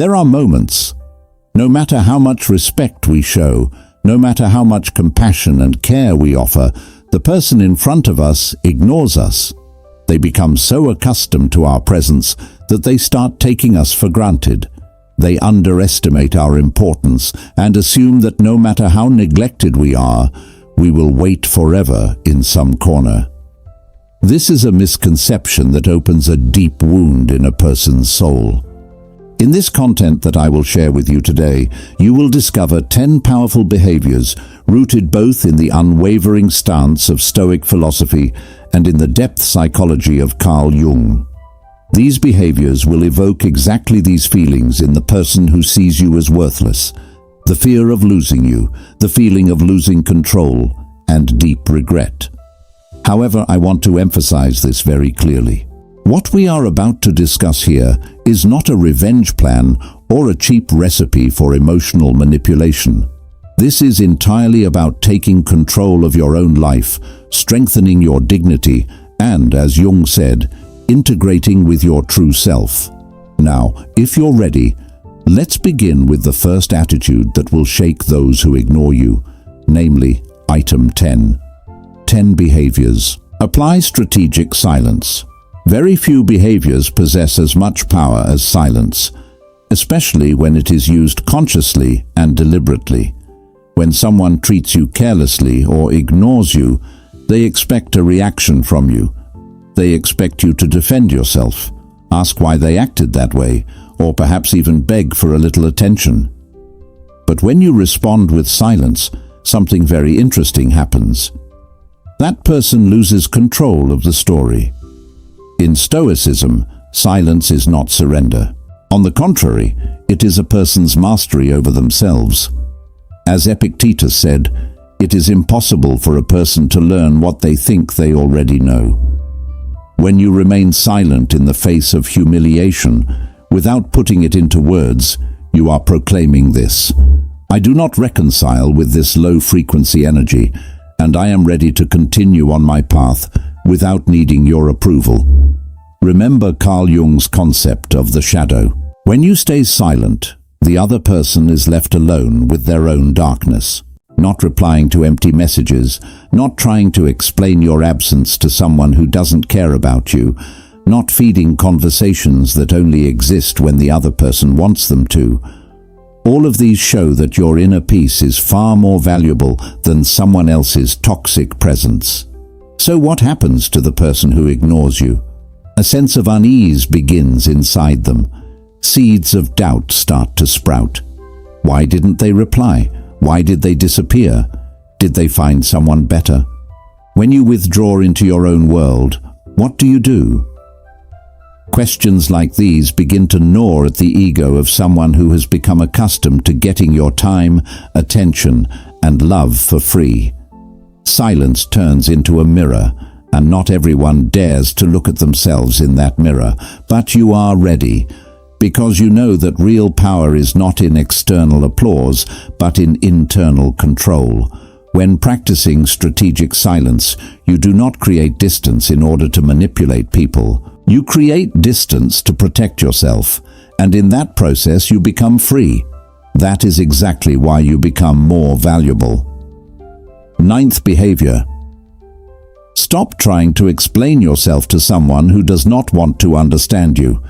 There are moments, no matter how much respect we show, no matter how much compassion and care we offer, the person in front of us ignores us. They become so accustomed to our presence that they start taking us for granted. They underestimate our importance and assume that no matter how neglected we are, we will wait forever in some corner. This is a misconception that opens a deep wound in a person's soul. In this content that I will share with you today, you will discover 10 powerful behaviors rooted both in the unwavering stance of Stoic philosophy and in the depth psychology of Carl Jung. These behaviors will evoke exactly these feelings in the person who sees you as worthless: the fear of losing you, the feeling of losing control, and deep regret. However, I want to emphasize this very clearly. What we are about to discuss here is not a revenge plan or a cheap recipe for emotional manipulation. This is entirely about taking control of your own life, strengthening your dignity, and, as Jung said, integrating with your true self. Now, if you're ready, let's begin with the first attitude that will shake those who ignore you, namely, item 10. 10 behaviors. Apply strategic silence. Very few behaviors possess as much power as silence, especially when it is used consciously and deliberately. When someone treats you carelessly or ignores you, they expect a reaction from you. They expect you to defend yourself, ask why they acted that way, or perhaps even beg for a little attention. But when you respond with silence, something very interesting happens. That person loses control of the story. In Stoicism, silence is not surrender. On the contrary, it is a person's mastery over themselves. As Epictetus said, it is impossible for a person to learn what they think they already know. When you remain silent in the face of humiliation, without putting it into words, you are proclaiming this: I do not reconcile with this low-frequency energy, and I am ready to continue on my path without needing your approval. Remember Carl Jung's concept of the shadow. When you stay silent, the other person is left alone with their own darkness, not replying to empty messages, not trying to explain your absence to someone who doesn't care about you, not feeding conversations that only exist when the other person wants them to. All of these show that your inner peace is far more valuable than someone else's toxic presence. So what happens to the person who ignores you? A sense of unease begins inside them. Seeds of doubt start to sprout. Why didn't they reply? Why did they disappear? Did they find someone better? When you withdraw into your own world, what do? Questions like these begin to gnaw at the ego of someone who has become accustomed to getting your time, attention, and love for free. Silence turns into a mirror, and not everyone dares to look at themselves in that mirror, but you are ready, because you know that real power is not in external applause, but in internal control. When practicing strategic silence, you do not create distance in order to manipulate people. You create distance to protect yourself, and in that process you become free. That is exactly why you become more valuable. 9th behavior. Stop trying to explain yourself to someone who does not want to understand you.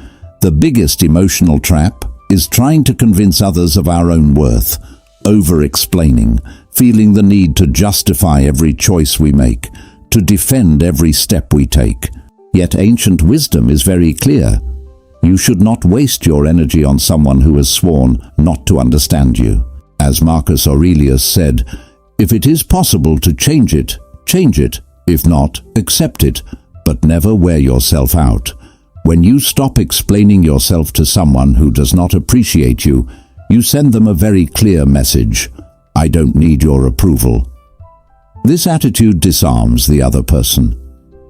The biggest emotional trap is trying to convince others of our own worth, over-explaining, feeling the need to justify every choice we make, to defend every step we take. Yet ancient wisdom is very clear. You should not waste your energy on someone who has sworn not to understand you. As Marcus Aurelius said, if it is possible to change it, change it. If not, accept it, but never wear yourself out. When you stop explaining yourself to someone who does not appreciate you, you send them a very clear message: I don't need your approval. This attitude disarms the other person.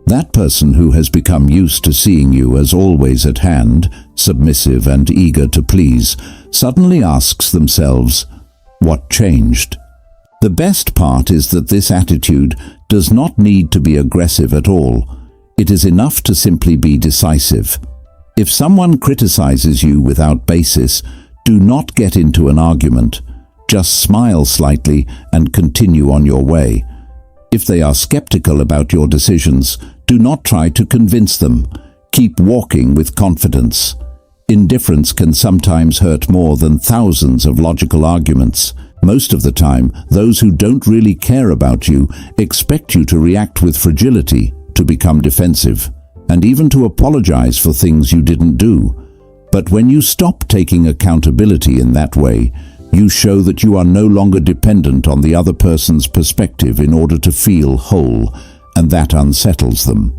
That person who has become used to seeing you as always at hand, submissive and eager to please, suddenly asks themselves, what changed? The best part is that this attitude does not need to be aggressive at all. It is enough to simply be decisive. If someone criticizes you without basis, Do not get into an argument. Just smile slightly and continue on your way. If they are skeptical about your decisions, do not try to convince them. Keep walking with confidence. Indifference can sometimes hurt more than thousands of logical arguments. Most of the time, those who don't really care about you expect you to react with fragility, to become defensive, and even to apologize for things you didn't do. But when you stop taking accountability in that way, you show that you are no longer dependent on the other person's perspective in order to feel whole, and that unsettles them.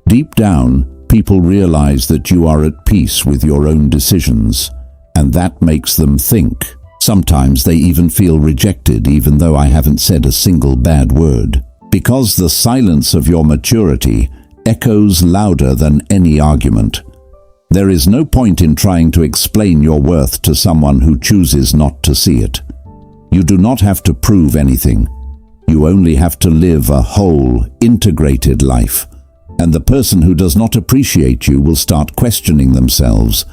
Deep down, people realize that you are at peace with your own decisions, and that makes them think. Sometimes they even feel rejected even though I haven't said a single bad word. Because the silence of your maturity echoes louder than any argument. There is no point in trying to explain your worth to someone who chooses not to see it. You do not have to prove anything. You only have to live a whole, integrated life. And the person who does not appreciate you will start questioning themselves,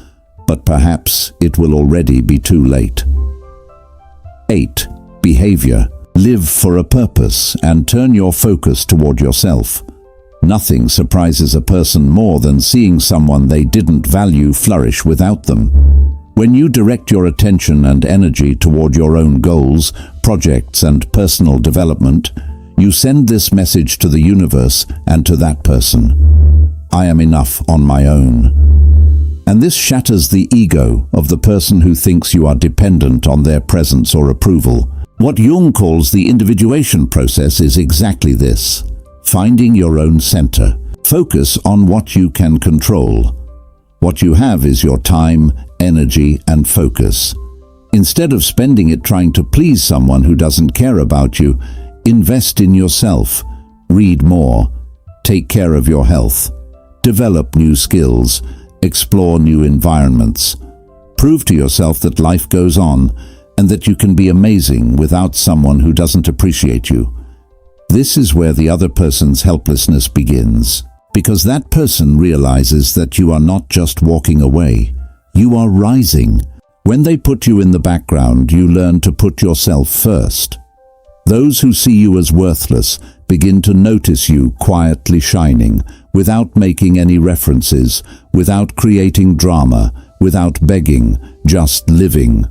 but perhaps it will already be too late. 8. Behavior. Live for a purpose and turn your focus toward yourself. Nothing surprises a person more than seeing someone they didn't value flourish without them. When you direct your attention and energy toward your own goals, projects, and personal development, you send this message to the universe and to that person. I am enough on my own. And this shatters the ego of the person who thinks you are dependent on their presence or approval. What Jung calls the individuation process is exactly this. Finding your own center. Focus on what you can control. What you have is your time, energy, and focus. Instead of spending it trying to please someone who doesn't care about you, invest in yourself. Read more. Take care of your health. Develop new skills. Explore new environments. Prove to yourself that life goes on and that you can be amazing without someone who doesn't appreciate you. This is where the other person's helplessness begins, because that person realizes that you are not just walking away, you are rising. When they put you in the background, you learn to put yourself first. Those who see you as worthless begin to notice you quietly shining, without making any references, without creating drama, without begging, just living.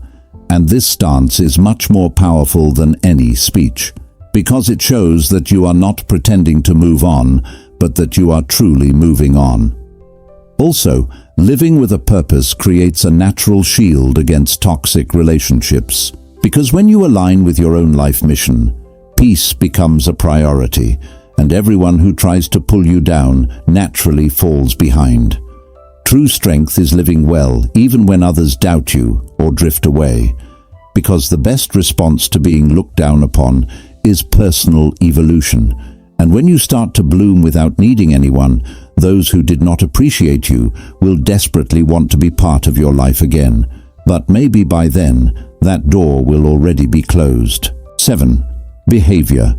And this stance is much more powerful than any speech, because it shows that you are not pretending to move on, but that you are truly moving on. Also, living with a purpose creates a natural shield against toxic relationships, because when you align with your own life mission, peace becomes a priority, and everyone who tries to pull you down naturally falls behind. True strength is living well even when others doubt you or drift away, because the best response to being looked down upon is personal evolution. And when you start to bloom without needing anyone, those who did not appreciate you will desperately want to be part of your life again. But maybe by then, that door will already be closed. 7. Behavior.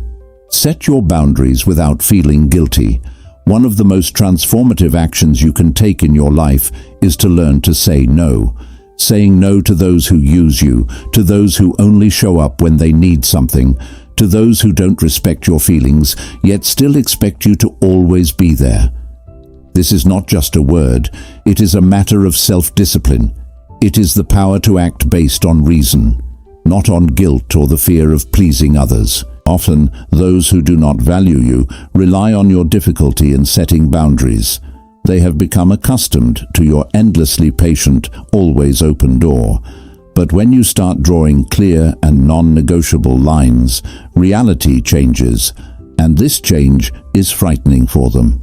Set your boundaries without feeling guilty. One of the most transformative actions you can take in your life is to learn to say no. Saying no to those who use you, to those who only show up when they need something, to those who don't respect your feelings, yet still expect you to always be there. This is not just a word, it is a matter of self-discipline. It is the power to act based on reason, not on guilt or the fear of pleasing others. Often, those who do not value you rely on your difficulty in setting boundaries. They have become accustomed to your endlessly patient, always open door. But when you start drawing clear and non-negotiable lines, reality changes, and this change is frightening for them.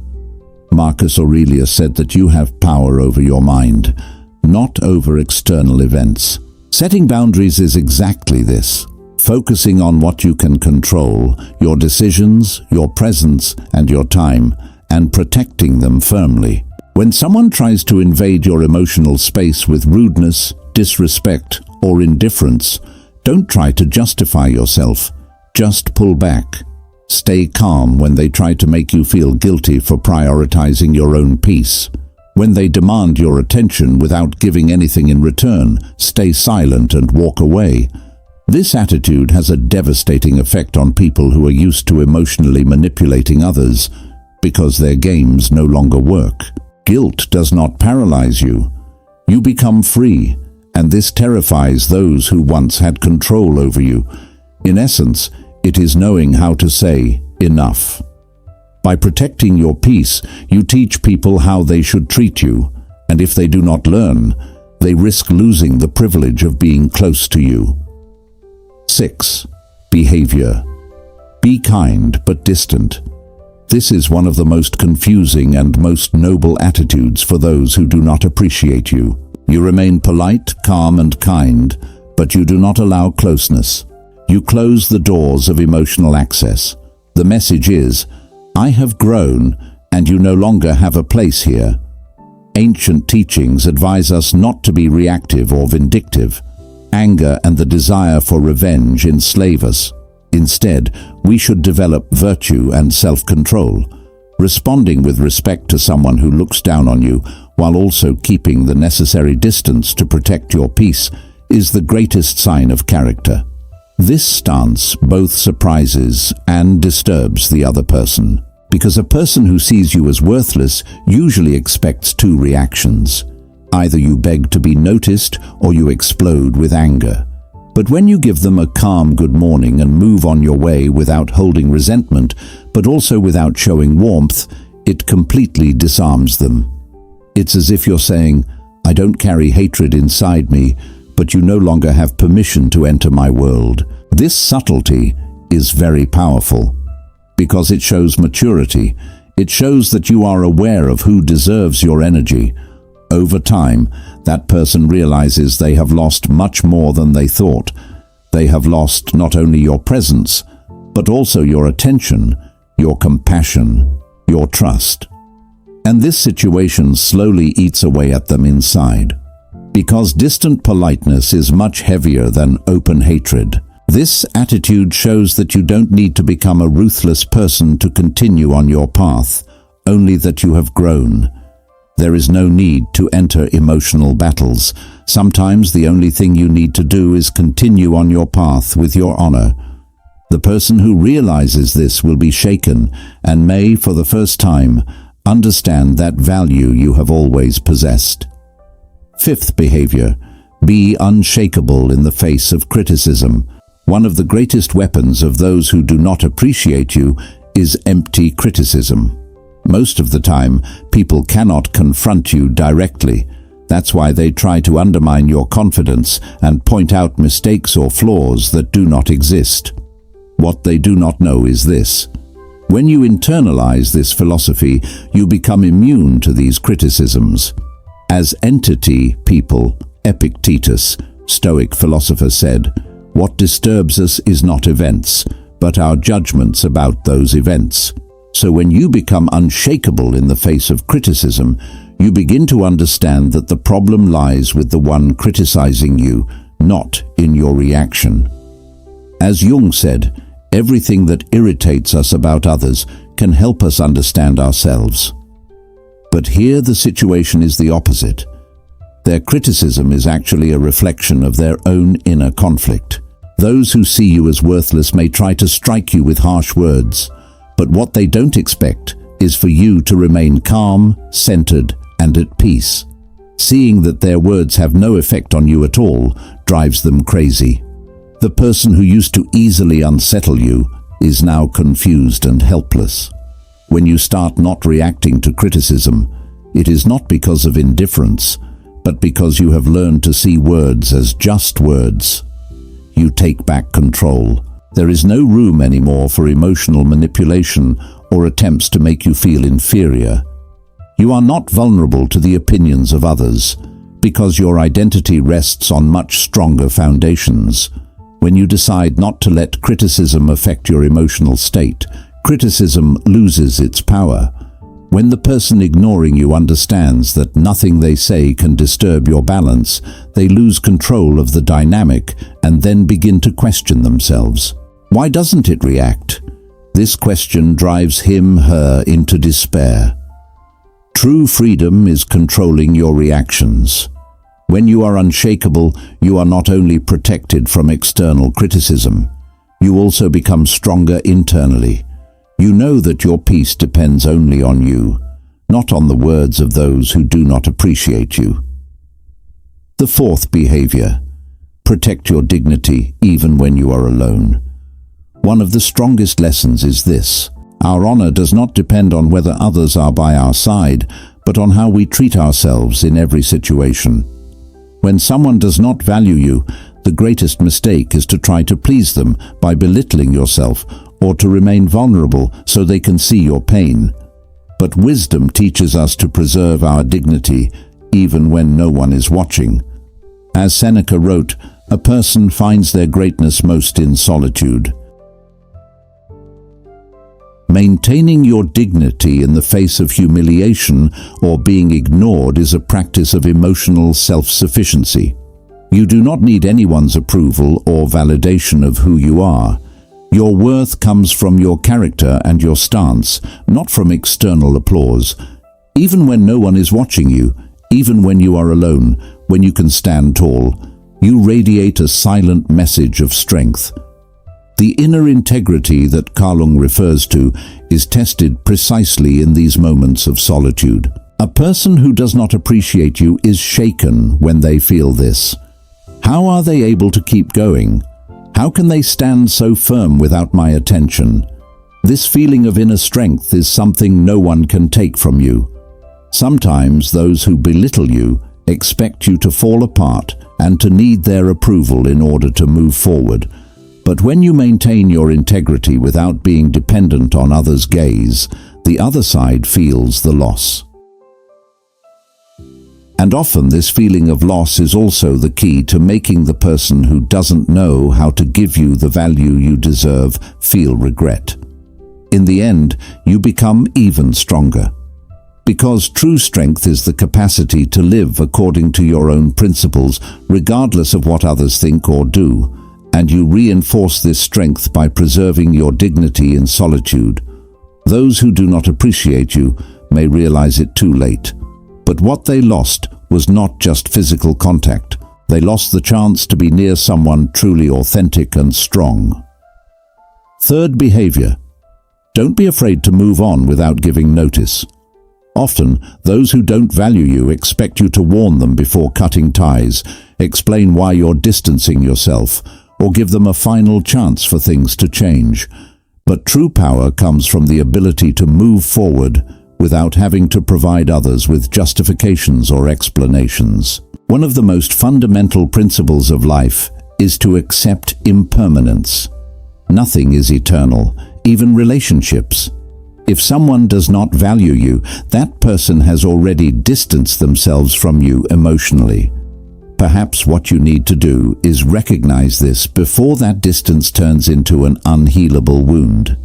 Marcus Aurelius said that you have power over your mind, not over external events. Setting boundaries is exactly this, focusing on what you can control, your decisions, your presence, and your time, and protecting them firmly. When someone tries to invade your emotional space with rudeness, disrespect, or indifference, don't try to justify yourself. Just pull back. Stay calm when they try to make you feel guilty for prioritizing your own peace. When they demand your attention without giving anything in return, stay silent and walk away. This attitude has a devastating effect on people who are used to emotionally manipulating others, because their games no longer work. Guilt does not paralyze you. You become free, and this terrifies those who once had control over you. In essence, it is knowing how to say enough. By protecting your peace, you teach people how they should treat you, and if they do not learn, they risk losing the privilege of being close to you. 6. Behavior. Be kind but distant. This is one of the most confusing and most noble attitudes for those who do not appreciate you. You remain polite, calm, and kind, but you do not allow closeness. You close the doors of emotional access. The message is, I have grown, and you no longer have a place here. Ancient teachings advise us not to be reactive or vindictive. Anger and the desire for revenge enslave us. Instead, we should develop virtue and self-control. Responding with respect to someone who looks down on you, while also keeping the necessary distance to protect your peace, is the greatest sign of character. This stance both surprises and disturbs the other person, because a person who sees you as worthless usually expects two reactions. Either you beg to be noticed or you explode with anger. But when you give them a calm good morning and move on your way without holding resentment, but also without showing warmth, it completely disarms them. It's as if you're saying, I don't carry hatred inside me, but you no longer have permission to enter my world. This subtlety is very powerful, because it shows maturity. It shows that you are aware of who deserves your energy. Over time, that person realizes they have lost much more than they thought. They have lost not only your presence, but also your attention, your compassion, your trust. And this situation slowly eats away at them inside. Because distant politeness is much heavier than open hatred. This attitude shows that you don't need to become a ruthless person to continue on your path, only that you have grown. There is no need to enter emotional battles. Sometimes the only thing you need to do is continue on your path with your honor. The person who realizes this will be shaken and may, for the first time, understand that value you have always possessed. 5th behavior. Be unshakable in the face of criticism. One of the greatest weapons of those who do not appreciate you is empty criticism. Most of the time, people cannot confront you directly. That's why they try to undermine your confidence and point out mistakes or flaws that do not exist. What they do not know is this. When you internalize this philosophy, you become immune to these criticisms. As entity people, Epictetus, Stoic philosopher, said, "What disturbs us is not events, but our judgments about those events." So when you become unshakable in the face of criticism, you begin to understand that the problem lies with the one criticizing you, not in your reaction. As Jung said, everything that irritates us about others can help us understand ourselves. But here the situation is the opposite. Their criticism is actually a reflection of their own inner conflict. Those who see you as worthless may try to strike you with harsh words, but what they don't expect is for you to remain calm, centered, and at peace. Seeing that their words have no effect on you at all drives them crazy. The person who used to easily unsettle you is now confused and helpless. When you start not reacting to criticism, it is not because of indifference, but because you have learned to see words as just words. You take back control. There is no room anymore for emotional manipulation or attempts to make you feel inferior. You are not vulnerable to the opinions of others, because your identity rests on much stronger foundations. When you decide not to let criticism affect your emotional state, criticism loses its power. When the person ignoring you understands that nothing they say can disturb your balance, they lose control of the dynamic and then begin to question themselves. Why doesn't it react? This question drives him/her into despair. True freedom is controlling your reactions. When you are unshakable, you are not only protected from external criticism, you also become stronger internally. You know that your peace depends only on you, not on the words of those who do not appreciate you. The fourth behavior: protect your dignity even when you are alone. One of the strongest lessons is this: our honor does not depend on whether others are by our side, but on how we treat ourselves in every situation. When someone does not value you, the greatest mistake is to try to please them by belittling yourself or to remain vulnerable so they can see your pain. But wisdom teaches us to preserve our dignity even when no one is watching. As Seneca wrote, a person finds their greatness most in solitude. Maintaining your dignity in the face of humiliation or being ignored is a practice of emotional self-sufficiency. You do not need anyone's approval or validation of who you are. Your worth comes from your character and your stance, not from external applause. Even when no one is watching you, even when you are alone, when you can stand tall, you radiate a silent message of strength. The inner integrity that Jung refers to is tested precisely in these moments of solitude. A person who does not appreciate you is shaken when they feel this. How are they able to keep going? How can they stand so firm without my attention? This feeling of inner strength is something no one can take from you. Sometimes those who belittle you expect you to fall apart and to need their approval in order to move forward. But when you maintain your integrity without being dependent on others' gaze, the other side feels the loss. And often this feeling of loss is also the key to making the person who doesn't know how to give you the value you deserve feel regret. In the end, you become even stronger. Because true strength is the capacity to live according to your own principles, regardless of what others think or do. And you reinforce this strength by preserving your dignity in solitude. Those who do not appreciate you may realize it too late. But what they lost was not just physical contact. They lost the chance to be near someone truly authentic and strong. Third behavior: don't be afraid to move on without giving notice. Often, those who don't value you expect you to warn them before cutting ties, explain why you're distancing yourself, or give them a final chance for things to change. But true power comes from the ability to move forward without having to provide others with justifications or explanations. One of the most fundamental principles of life is to accept impermanence. Nothing is eternal, even relationships. If someone does not value you, that person has already distanced themselves from you emotionally. Perhaps what you need to do is recognize this before that distance turns into an unhealable wound.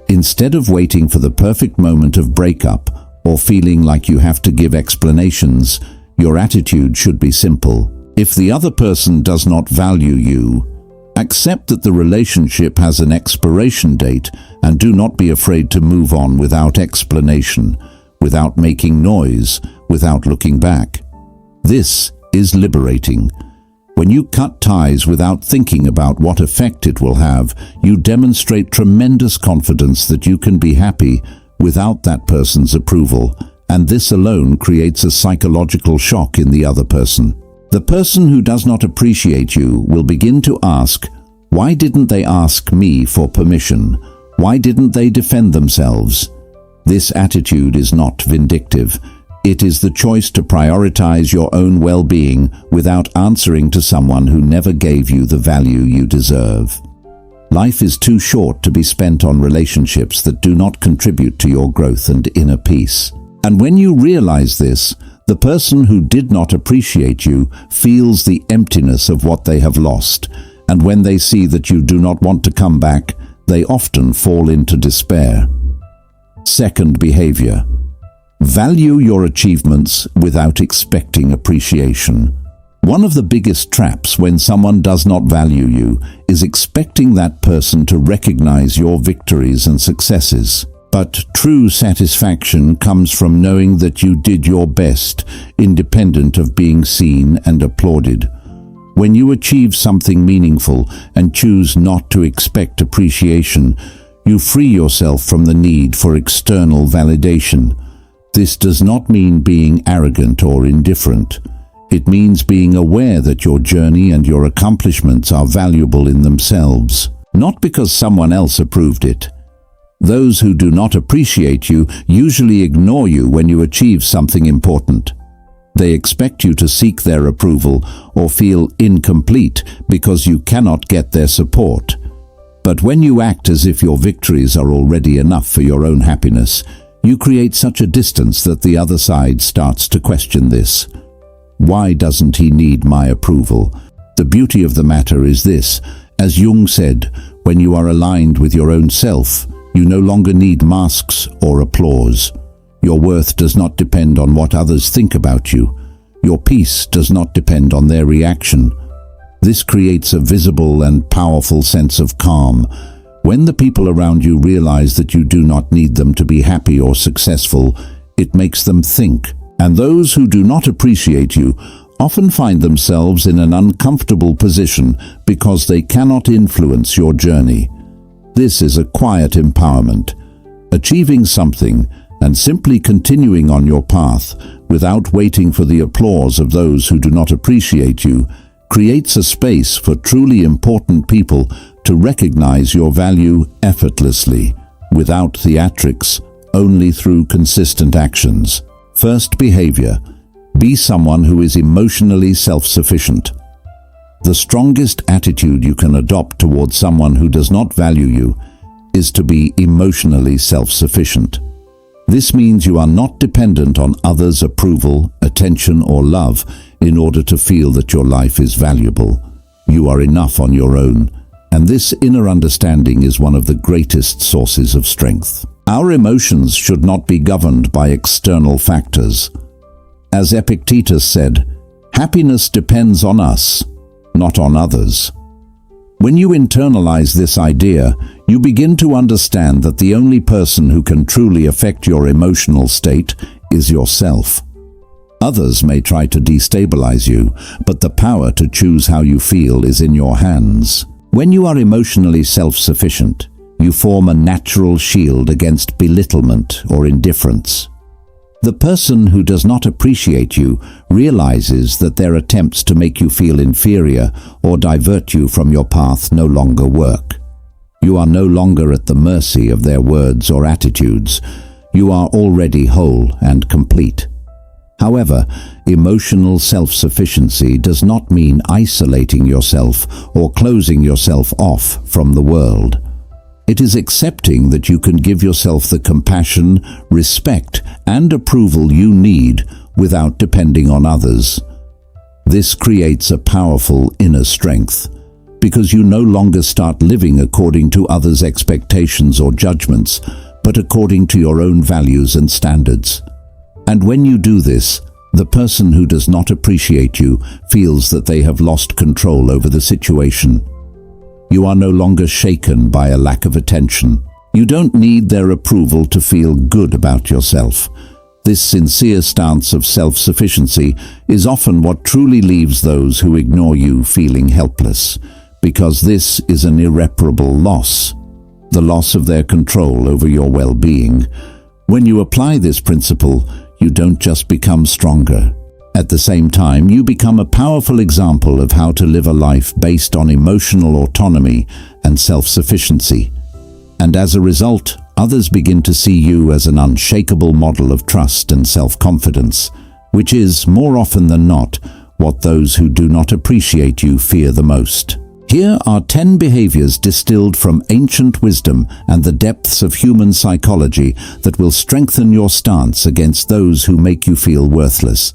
Instead of waiting for the perfect moment of breakup or feeling like you have to give explanations, your attitude should be simple. If the other person does not value you, accept that the relationship has an expiration date and do not be afraid to move on without explanation, without making noise, without looking back. This is liberating. When you cut ties without thinking about what effect it will have, you demonstrate tremendous confidence that you can be happy without that person's approval, and this alone creates a psychological shock in the other person. The person who does not appreciate you will begin to ask, why didn't they ask me for permission? Why didn't they defend themselves? This attitude is not vindictive. It is the choice to prioritize your own well-being without answering to someone who never gave you the value you deserve. Life is too short to be spent on relationships that do not contribute to your growth and inner peace. And when you realize this, the person who did not appreciate you feels the emptiness of what they have lost, and when they see that you do not want to come back, they often fall into despair. Second behavior: value your achievements without expecting appreciation. One of the biggest traps when someone does not value you is expecting that person to recognize your victories and successes. But true satisfaction comes from knowing that you did your best, independent of being seen and applauded. When you achieve something meaningful and choose not to expect appreciation, you free yourself from the need for external validation. This does not mean being arrogant or indifferent. It means being aware that your journey and your accomplishments are valuable in themselves, not because someone else approved it. Those who do not appreciate you usually ignore you when you achieve something important. They expect you to seek their approval or feel incomplete because you cannot get their support. But when you act as if your victories are already enough for your own happiness, you create such a distance that the other side starts to question this. Why doesn't he need my approval? The beauty of the matter is this: as Jung said, when you are aligned with your own self, you no longer need masks or applause. Your worth does not depend on what others think about you. Your peace does not depend on their reaction. This creates a visible and powerful sense of calm. When the people around you realize that you do not need them to be happy or successful, it makes them think. And those who do not appreciate you often find themselves in an uncomfortable position because they cannot influence your journey. This is a quiet empowerment. Achieving something and simply continuing on your path without waiting for the applause of those who do not appreciate you creates a space for truly important people to recognize your value effortlessly, without theatrics, only through consistent actions. First, behavior. Be someone who is emotionally self-sufficient. The strongest attitude you can adopt towards someone who does not value you is to be emotionally self-sufficient. This means you are not dependent on others' approval, attention, or love in order to feel that your life is valuable. You are enough on your own, and this inner understanding is one of the greatest sources of strength. Our emotions should not be governed by external factors. As Epictetus said, happiness depends on us, not on others. When you internalize this idea, you begin to understand that the only person who can truly affect your emotional state is yourself. Others may try to destabilize you, but the power to choose how you feel is in your hands. When you are emotionally self-sufficient, you form a natural shield against belittlement or indifference. The person who does not appreciate you realizes that their attempts to make you feel inferior or divert you from your path no longer work. You are no longer at the mercy of their words or attitudes. You are already whole and complete. However, emotional self-sufficiency does not mean isolating yourself or closing yourself off from the world. It is accepting that you can give yourself the compassion, respect, and approval you need without depending on others. This creates a powerful inner strength, because you no longer start living according to others' expectations or judgments, but according to your own values and standards. And when you do this, the person who does not appreciate you feels that they have lost control over the situation. You are no longer shaken by a lack of attention. You don't need their approval to feel good about yourself. This sincere stance of self-sufficiency is often what truly leaves those who ignore you feeling helpless, because this is an irreparable loss, the loss of their control over your well-being. When you apply this principle, you don't just become stronger. At the same time, you become a powerful example of how to live a life based on emotional autonomy and self-sufficiency. And as a result, others begin to see you as an unshakable model of trust and self-confidence, which is, more often than not, what those who do not appreciate you fear the most. Here are 10 behaviors distilled from ancient wisdom and the depths of human psychology that will strengthen your stance against those who make you feel worthless.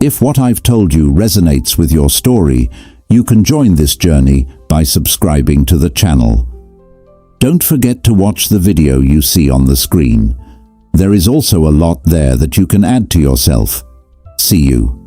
If what I've told you resonates with your story, you can join this journey by subscribing to the channel. Don't forget to watch the video you see on the screen. There is also a lot there that you can add to yourself. See you.